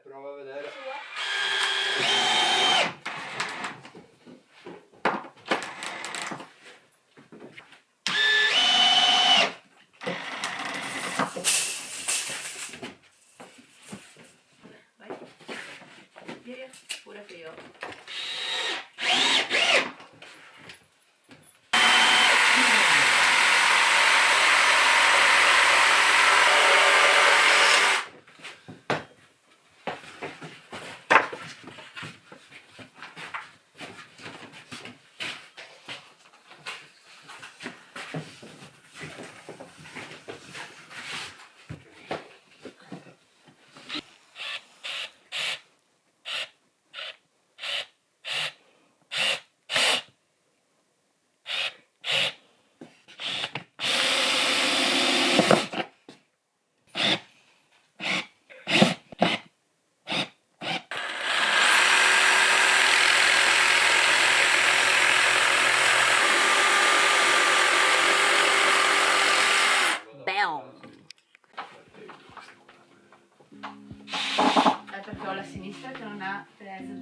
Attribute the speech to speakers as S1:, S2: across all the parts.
S1: prova a vedere.
S2: Vai. Via, pure che io. È perché ho la sinistra che non ha preso.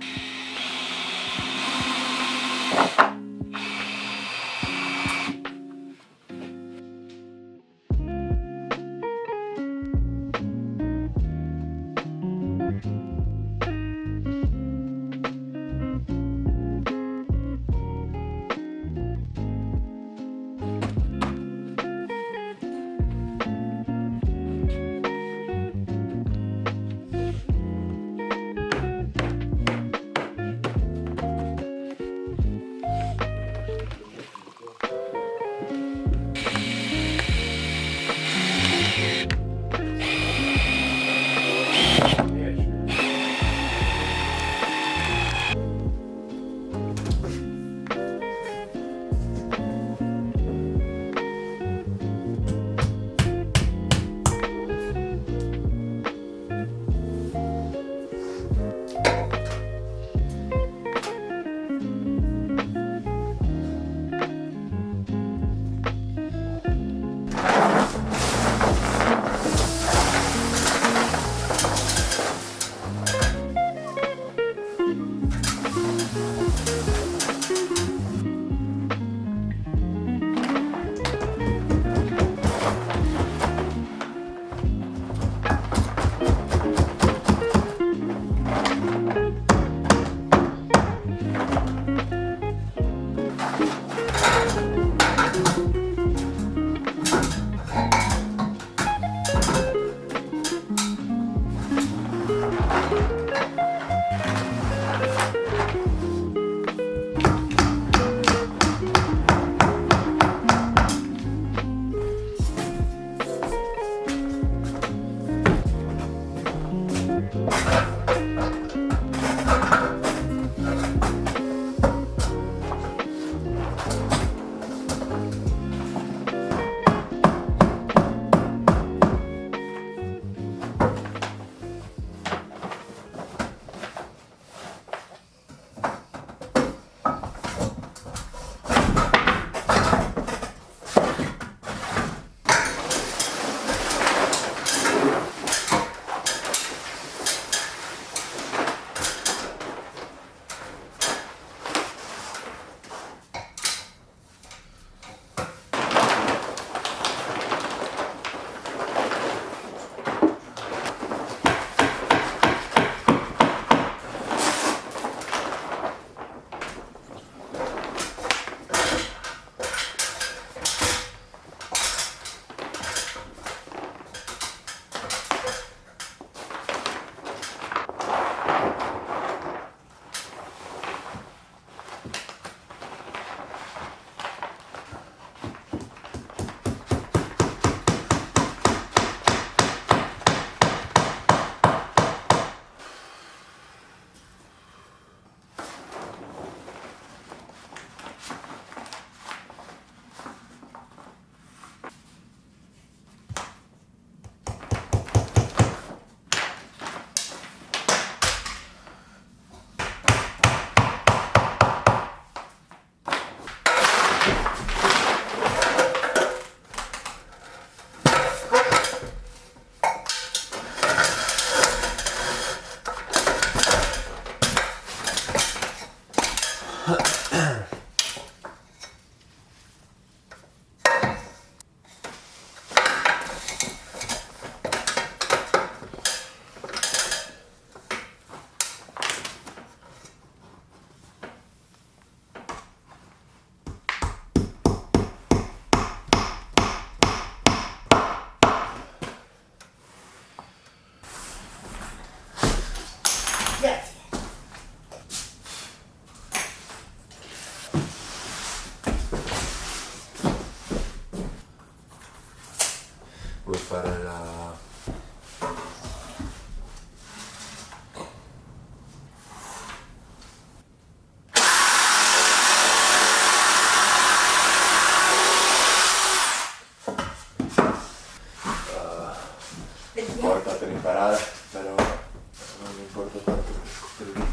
S1: imparare, però non mi importa tanto per scoprirlo.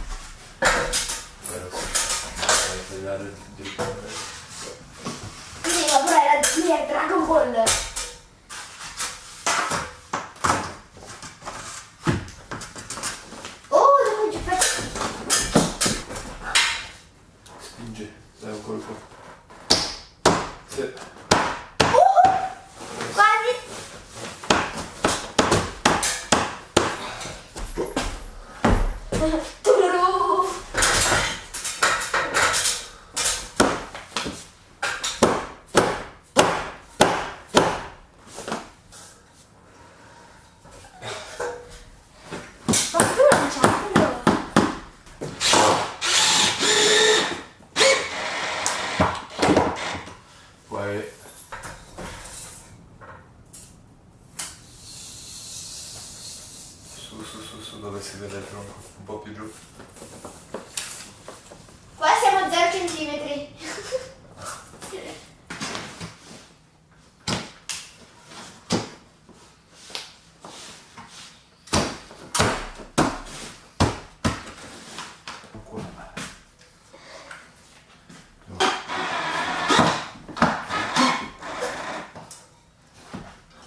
S1: Però sì, tagliare di
S3: sì, ma però era Dragon Ball. Oh, devo giocare.
S1: spingi, dai un colpo. Sì.
S3: Quasi. Tururù. Ma tu lanciarlo?
S1: Poi su dove si vede il tronco, un po' più giù.
S3: Qua siamo a 0 centimetri.
S1: Qua.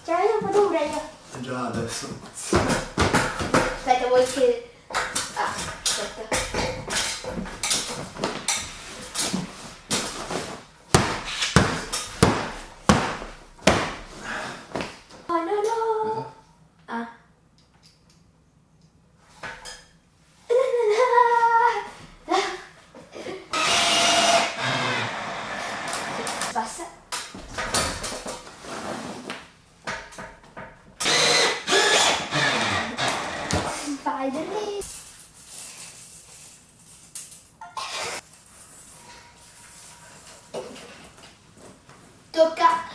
S3: Cioè, io ho paura io.
S1: Già adesso.
S3: Aspetta, vuoi che... Ah, aspetta. Oh no no! Ah. Passa. Spider-Man. Tocca.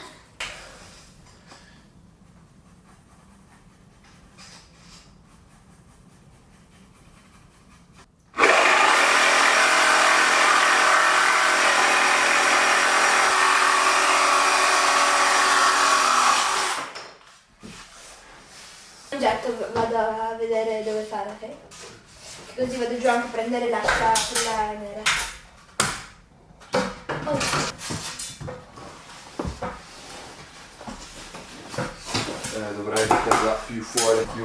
S3: Certo, vado a vedere dove fare, ok? Così vado giù anche a prendere l'ascia quella nera. Oh.
S1: Dovrei metterla più fuori, più.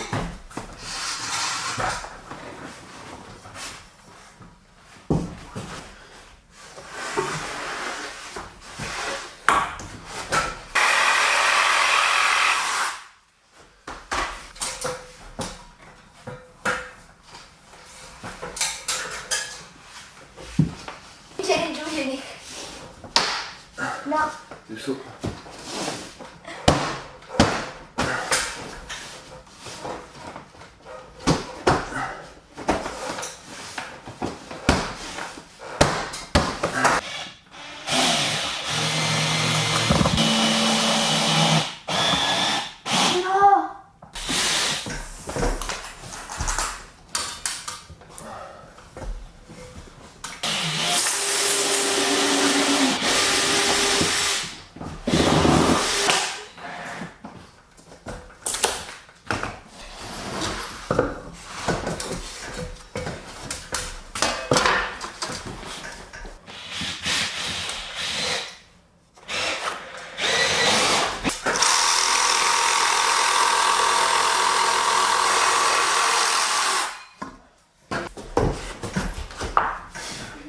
S3: C'eri giù, quindi. No.
S1: Più su.
S3: No.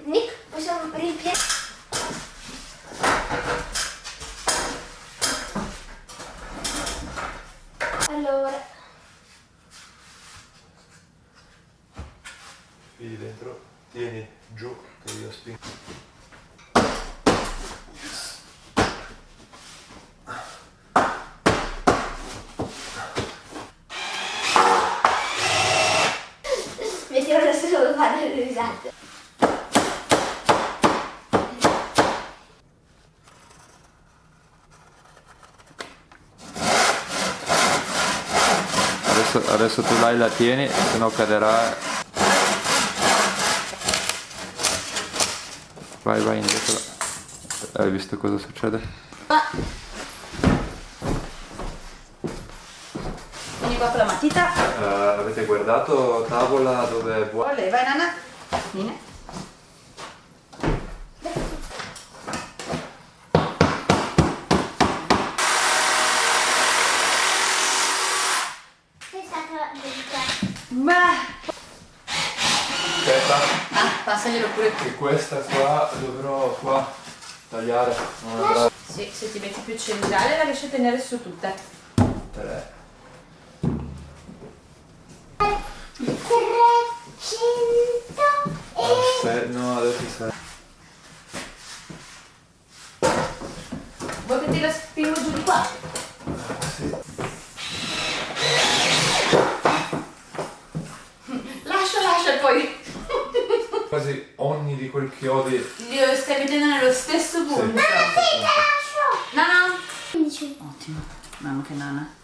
S3: Nick, possiamo ripiegare? Allora.
S1: Fili dentro, tieni giù che io spingo.
S3: Mi tiro adesso solo fare le risate.
S1: Adesso tu la tieni, se no caderà. Vai indietro. Hai visto cosa succede?
S2: Vieni qua con la macchina. matita.
S1: Avete guardato tavola dove vuoi?
S2: Olè, vai Nana. Nina.
S3: Sei stata dedicata.
S2: Beh.
S1: Aspetta,
S2: Ah, passaglielo pure qui.
S1: che questa qua dovrò qua tagliare. Non avrà
S2: Sì, se ti metti più centrale la riesci a tenere su tutte.
S1: 3.
S3: 300
S1: No, adesso 6.
S2: Vuoi che te la spingo giù di qua?
S1: Sì.
S2: Lascia poi.
S1: Quasi ogni di quel chiodi.
S2: Li stai mettendo nello stesso punto. No, no.
S3: 15.
S2: Ottimo. Ma anche Nana.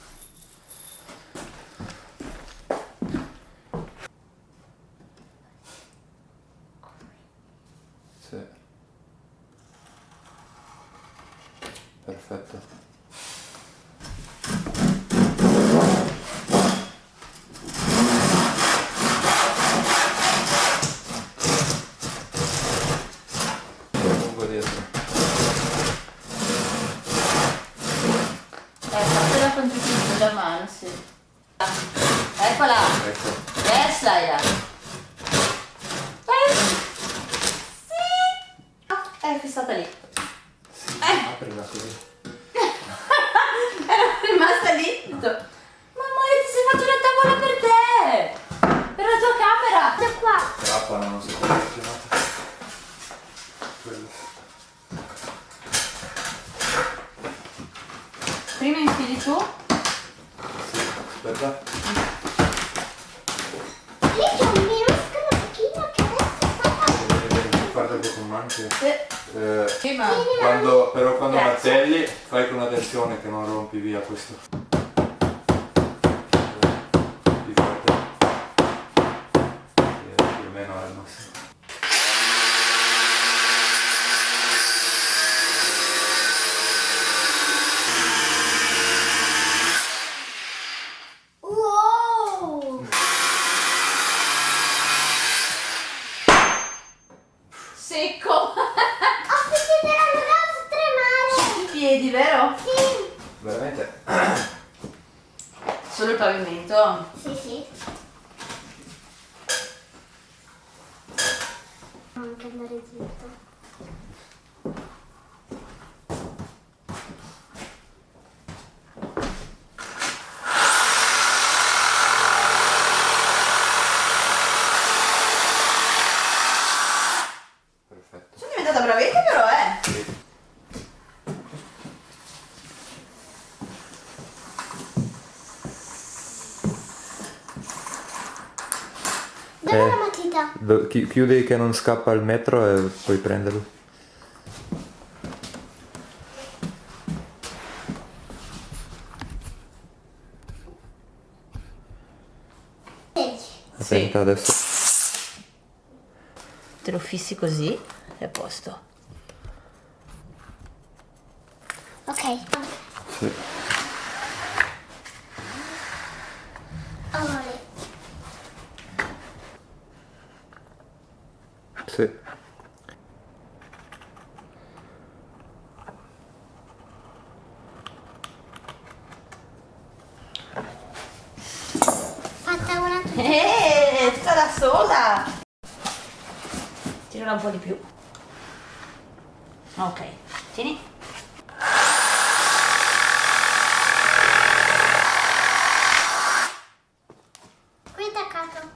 S1: Sì. Perfetto. Lungo dietro.
S2: Fatela con tutti e due la mano, sì. Eccola.
S1: Ecco.
S2: Questa è. Sì. È fissata lì.
S1: Sì, aprila così.
S2: Era rimasta lì. Ho detto, mamma, ti sei fatto una tavola per te. Per la tua camera.
S3: Da qua.
S1: Trappola, non si può chiamata. Quello.
S2: Prima infili tu.
S1: Sì, aspetta.
S3: Lì c'è un minuscolo pochino che adesso sta
S1: Guarda che con manche.
S2: Sì, ma
S1: Però quando
S2: Grazie.
S1: martelli fai con attenzione che non rompi via questo. Di forte. Più o meno è il massimo.
S3: Wow!
S2: secco.
S3: Ho sentito la rosa tremare!
S2: I piedi, vero?
S3: Sì!
S1: Veramente?
S2: Solo il pavimento.
S3: Sì, sì. Anche andare zitto.
S1: Perfetto.
S2: Sono diventata bravetta però,
S1: Sì.
S3: Dov'è la matita?
S1: Chiudi che non scappa il metro e puoi prenderlo. Attenta adesso.
S2: Te lo fissi così e a posto.
S3: Ok.
S1: Sì.
S3: Amore.
S1: Sì.
S3: Fatta una tutta.
S2: Sta da sola! Tirala un po' di più. Ok, tieni.
S3: Qui è attaccato.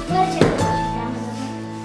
S3: Guarda c'è la fiamma.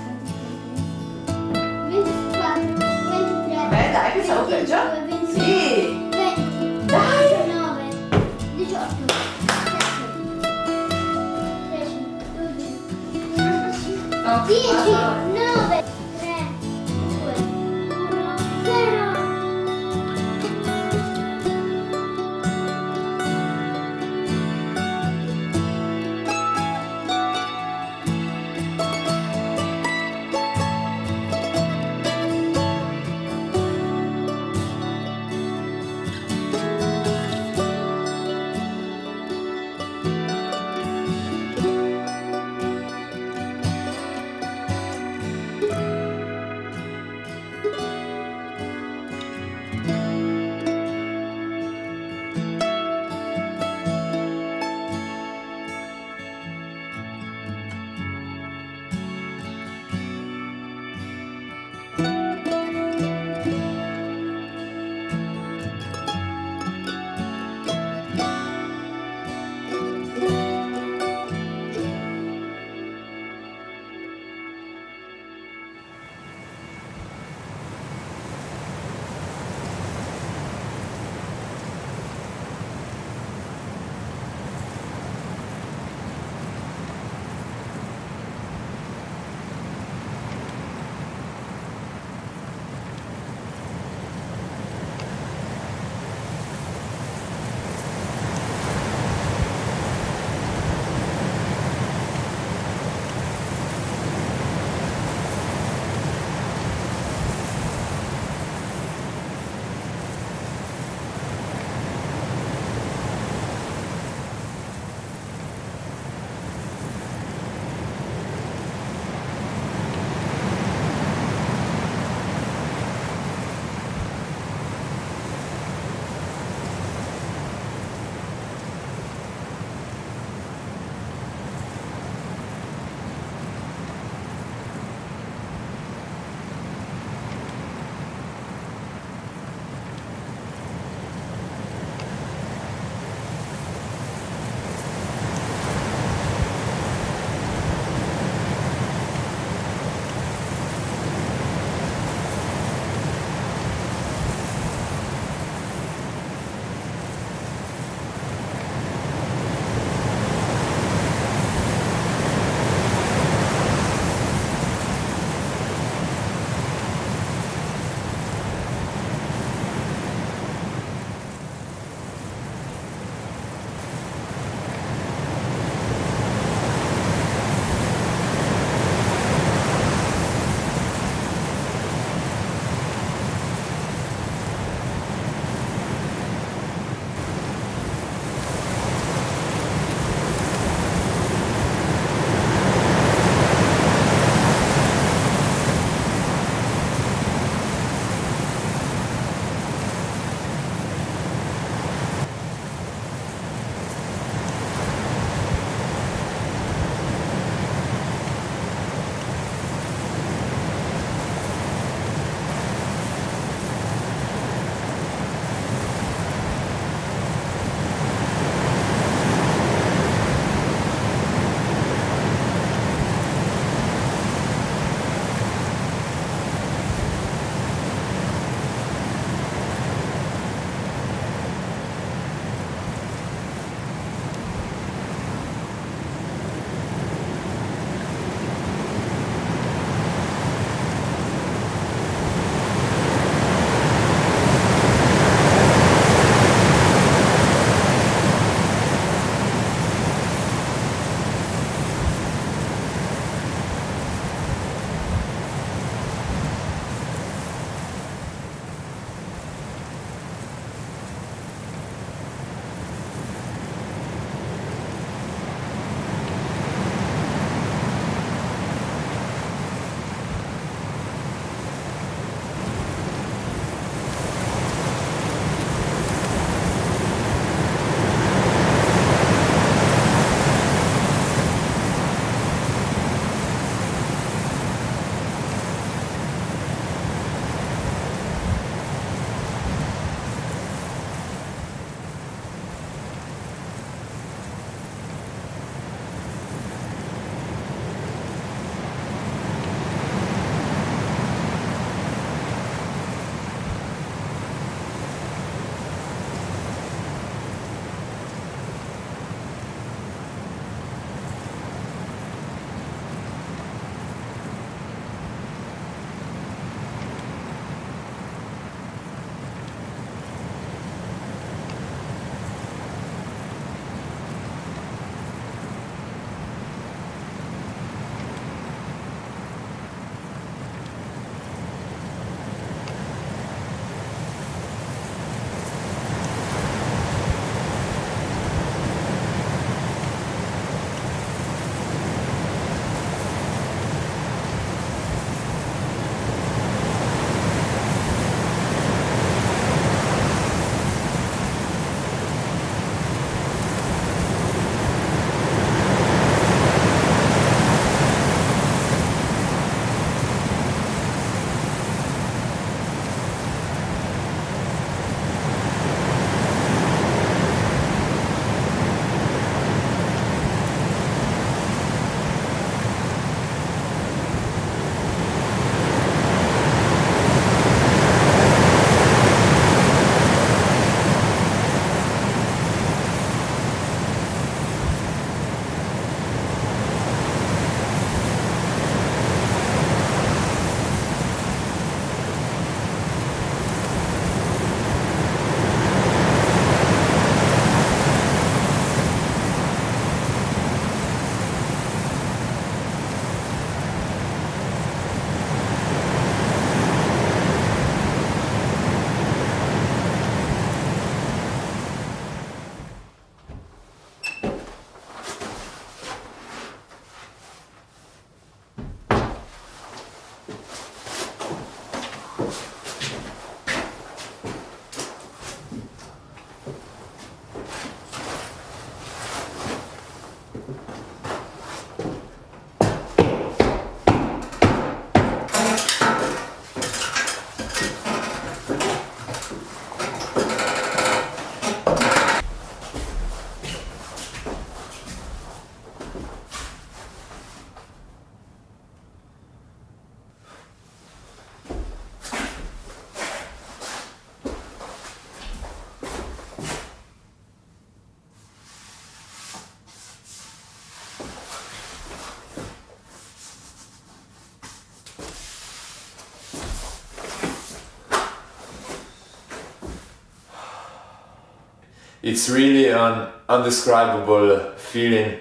S1: It's really an undescribable feeling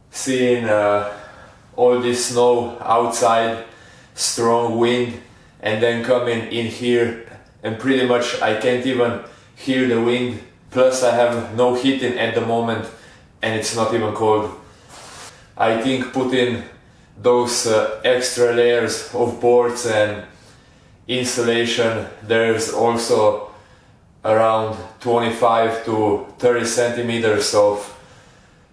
S1: seeing all this snow outside, strong wind, and then coming in here, and pretty much I can't even hear the wind. Plus I have no heating at the moment and it's not even cold. I think putting those extra layers of boards and insulation, there's also around 25 to 30 centimeters of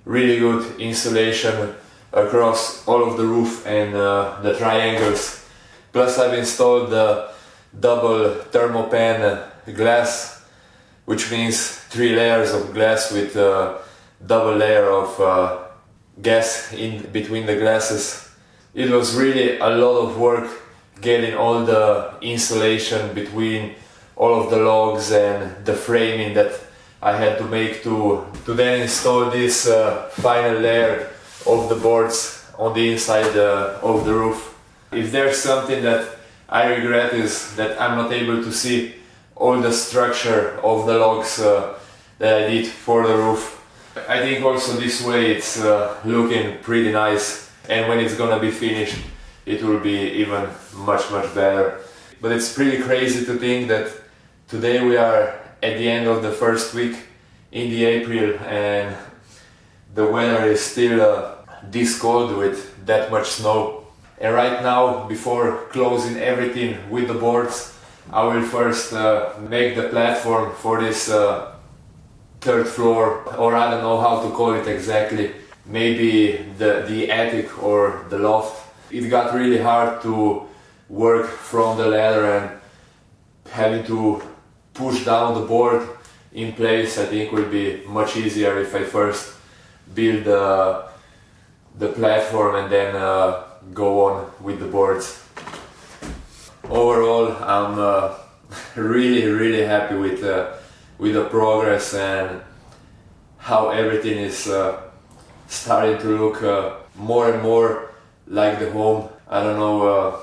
S1: really good insulation across all of the roof and the triangles. Plus I've installed the double thermopan glass, which means 3 layers of glass with a double layer of gas in between the glasses. It was really a lot of work getting all the insulation between all of the logs and the framing that I had to make to then install this final layer of the boards on the inside of the roof. If there's something that I regret is that I'm not able to see all the structure of the logs that I did for the roof. I think also this way it's looking pretty nice, and when it's gonna be finished it will be even much better. But it's pretty crazy to think that today we are at the end of the first week in the April and the weather is still this cold with that much snow. And right now, before closing everything with the boards, I will first make the platform for this third floor, or I don't know how to call it exactly, maybe the attic or the loft. It got really hard to work from the ladder and having to push down the board in place. I think will be much easier if I first build the platform and then go on with the boards. Overall, I'm really happy with the progress and how everything is starting to look more and more like the home. I don't know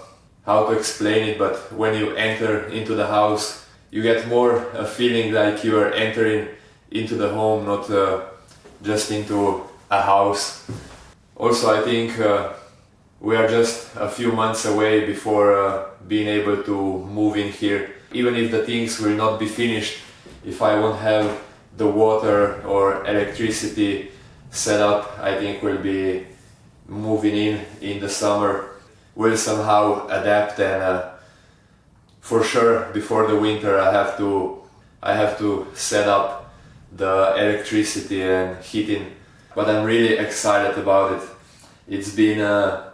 S1: how to explain it, but when you enter into the house, you get more a feeling like you are entering into the home, not just into a house. Also, I think we are just a few months away before being able to move in here. Even if the things will not be finished, if I won't have the water or electricity set up, I think we'll be moving in the summer. We'll somehow adapt, and for sure before the winter I have to set up the electricity and heating. But I'm really excited about it. It's been a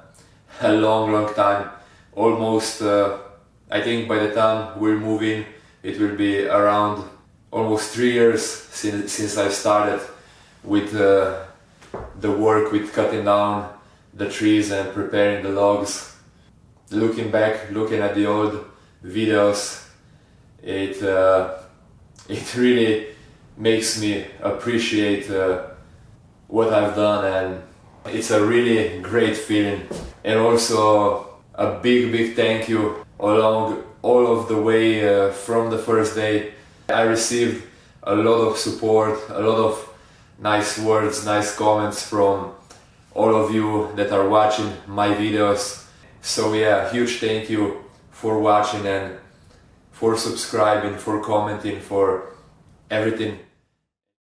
S1: long time. Almost, I think by the time we're moving, it will be around almost 3 years since I started with the work with cutting down the trees and preparing the logs. Looking back, looking at the old videos, it really makes me appreciate what I've done, and it's a really great feeling. And also a big thank you along all of the way from the first day. I received a lot of support, a lot of nice words, nice comments from all of you that are watching my videos. So yeah, huge thank you for watching and for subscribing, for commenting, for everything.